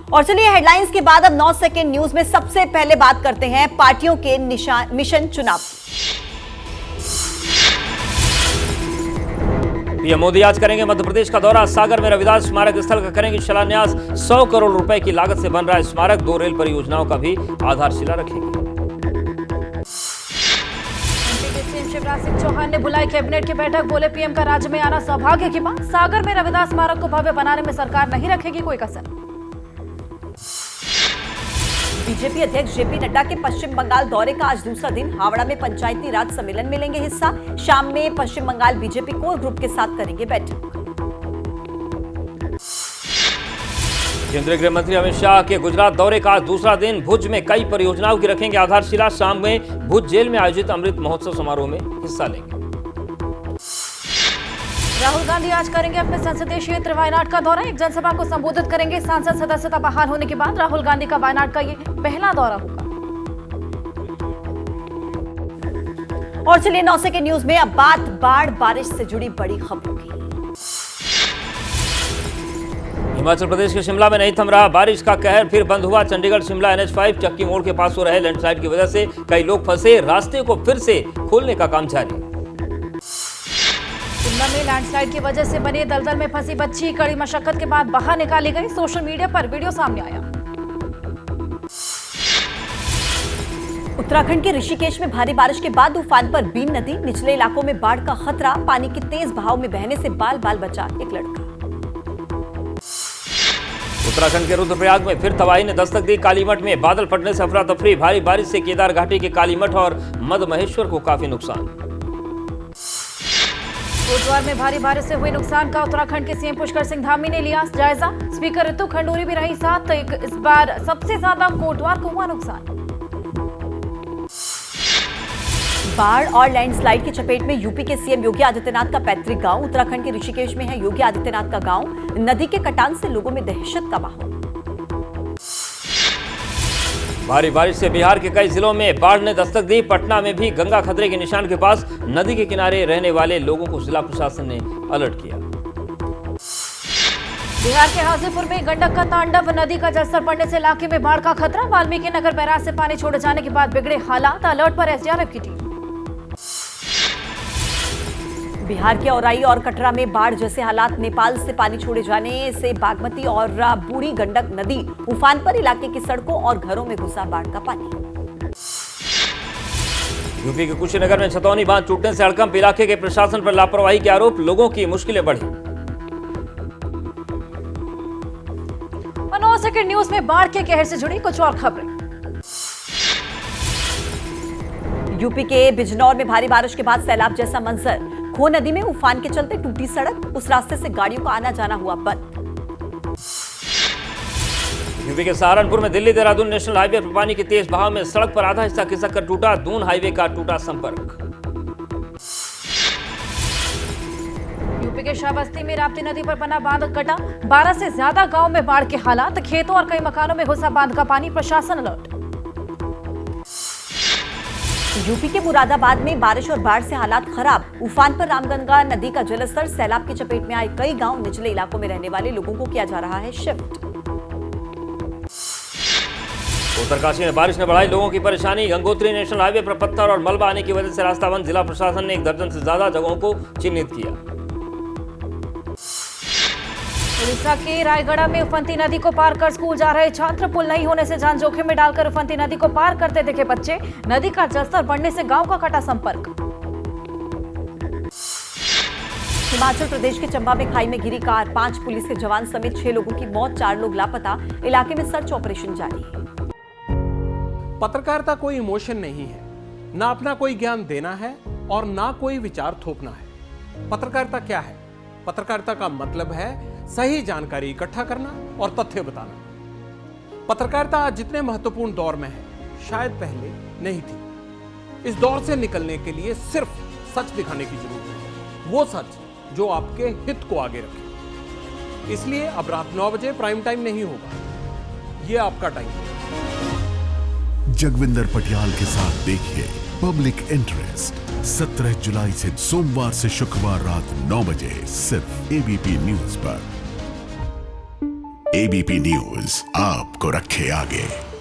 और चलिए हेडलाइंस के बाद अब 9 सेकंड न्यूज में सबसे पहले बात करते हैं पार्टियों के मिशन चुनाव। पीएम मोदी आज करेंगे मध्य प्रदेश का दौरा। सागर में रविदास स्मारक स्थल का करेंगे शिलान्यास। 100 करोड़ रुपए की लागत से बन रहा है स्मारक। 2 रेल परियोजनाओं का भी आधारशिला रखेंगे। सीएम शिवराज सिंह चौहान ने बुलाई कैबिनेट की बैठक। बोले पीएम का राज्य में आना सौभाग्य की बात। सागर में रविदास स्मारक को भव्य बनाने में सरकार नहीं रखेगी कोई कसर। बीजेपी अध्यक्ष जेपी नड्डा के पश्चिम बंगाल दौरे का आज दूसरा दिन। हावड़ा में पंचायती राज सम्मेलन में लेंगे हिस्सा। शाम में पश्चिम बंगाल बीजेपी कोर ग्रुप के साथ करेंगे बैठक। केंद्रीय गृह मंत्री अमित शाह के गुजरात दौरे का आज दूसरा दिन। भुज में कई परियोजनाओं की रखेंगे आधारशिला। शाम में भुज जेल में आयोजित अमृत महोत्सव समारोह में हिस्सा लेंगे। राहुल गांधी आज करेंगे अपने संसदीय क्षेत्र वायनाड का दौरा। एक जनसभा को संबोधित करेंगे। सांसद सदस्यता बहाल होने के बाद राहुल गांधी का वायनाड का ये पहला दौरा होगा। और चलिए 9 सेकंड न्यूज में अब बात बाढ़ बारिश से जुड़ी बड़ी खबरों की। हिमाचल प्रदेश के शिमला में नहीं थम रहा बारिश का कहर। फिर बंद हुआ चंडीगढ़ शिमला NH5 चक्की मोड़ के पास हो रहे लैंडस्लाइड की वजह से कई लोग फंसे। रास्ते को फिर से खोलने का काम जारी। शिमला में लैंडस्लाइड की वजह से बने दलदल में फंसी बच्ची कड़ी मशक्कत के बाद बाहर निकाली गई। सोशल मीडिया पर वीडियो सामने आया। उत्तराखंड के ऋषिकेश में भारी बारिश के बाद उफान पर बीन नदी। निचले इलाकों में बाढ़ का खतरा। पानी के तेज बहाव में बहने से बाल बाल बचा एक लड़का। उत्तराखंड के रुद्रप्रयाग में फिर तबाही ने दस्तक दी। कालीमठ में बादल फटने से अफरा तफरी। भारी बारिश से केदार घाटी के कालीमठ और मद महेश्वर को काफी नुकसान। कोटद्वार में भारी बारिश से हुए नुकसान का उत्तराखंड के सीएम पुष्कर सिंह धामी ने लिया जायजा। स्पीकर ऋतु खंडूरी भी रही साथ। इस बार सबसे ज्यादा कोटद्वार को हुआ नुकसान। बाढ़ और लैंडस्लाइड की चपेट में यूपी के सीएम योगी आदित्यनाथ का पैतृक गांव। उत्तराखंड के ऋषिकेश में है योगी आदित्यनाथ का गांव। नदी के कटान से लोगों में दहशत का माहौल। भारी बारिश से बिहार के कई जिलों में बाढ़ ने दस्तक दी। पटना में भी गंगा खतरे के निशान के पास। नदी के किनारे रहने वाले लोगों को जिला प्रशासन ने अलर्ट किया। बिहार के हाजीपुर में गंडक का तांडव। नदी का जलस्तर बढ़ने से इलाके में बाढ़ का खतरा। वाल्मीकि नगर बैराज से पानी छोड़े जाने के बाद बिगड़े हालात। अलर्ट पर SDRF की टीम। बिहार के औराई और कटरा में बाढ़ जैसे हालात। नेपाल से पानी छोड़े जाने से बागमती और बूढ़ी गंडक नदी उफान पर। इलाके की सड़कों और घरों में घुसा बाढ़ का पानी। यूपी के कुशीनगर में छतौनी बांध टूटने से हड़कंप। इलाके के प्रशासन पर लापरवाही के आरोप। लोगों की मुश्किलें बढ़ी। और 9 सेकंड न्यूज में बाढ़ के कहर से जुड़ी कुछ और खबरें। यूपी के बिजनौर में भारी बारिश के बाद सैलाब जैसा मंजर। खो नदी में उफान के चलते टूटी सड़क। उस रास्ते से गाड़ियों का आना जाना हुआ बंद। यूपी के सहारनपुर में दिल्ली देहरादून नेशनल हाईवे पर पानी के तेज बहाव में सड़क पर आधा हिस्सा खिसक कर टूटा। दून हाईवे का टूटा संपर्क। यूपी के श्रावस्ती में राप्ती नदी पर बना बांध कटा। 12 से ज्यादा गांव में बाढ़ के हालात। खेतों और कई मकानों में घुसा बांध का पानी। प्रशासन अलर्ट। यूपी के मुरादाबाद में बारिश और बाढ़ से हालात खराब। उफान पर रामगंगा नदी का जलस्तर। सैलाब की चपेट में आए कई गांव। निचले इलाकों में रहने वाले लोगों को किया जा रहा है शिफ्ट। उत्तरकाशी में बारिश ने बढ़ाई लोगों की परेशानी। गंगोत्री नेशनल हाईवे पर पत्थर और मलबा आने की वजह से रास्ता बंद। जिला प्रशासन ने 1 दर्जन से ज्यादा जगहों को चिन्हित किया। उड़ीसा के रायगढ़ में उफनती नदी को पार कर स्कूल जा रहे छात्र। पुल नहीं होने से जान जोखिम में डालकर उफनती नदी को पार करते दिखे बच्चे। नदी का जलस्तर बढ़ने से गांव का कटा संपर्क। हिमाचल प्रदेश के चंबा में खाई में गिरी कार। 5 पुलिस के जवान समेत 6 लोगों की मौत। 4 लोग लापता। इलाके में सर्च ऑपरेशन जारी है। पत्रकारिता कोई इमोशन नहीं है, ना अपना कोई ज्ञान देना है और ना कोई विचार थोपना है। पत्रकारिता क्या है? पत्रकारिता का मतलब है सही जानकारी इकट्ठा करना और तथ्य बताना। पत्रकारिता आज जितने महत्वपूर्ण दौर में है, शायद पहले नहीं थी। इस दौर से निकलने के लिए सिर्फ सच दिखाने की जरूरत है। वो सच जो आपके हित को आगे रखे। इसलिए अब रात 9 बजे प्राइम टाइम नहीं होगा, ये आपका टाइम है। जगविंदर पटियाल के साथ देखिए पब्लिक इंटरेस्ट 17 जुलाई से सोमवार से शुक्रवार रात 9 बजे सिर्फ ABP न्यूज पर। एबीपी न्यूज आपको रखे आगे।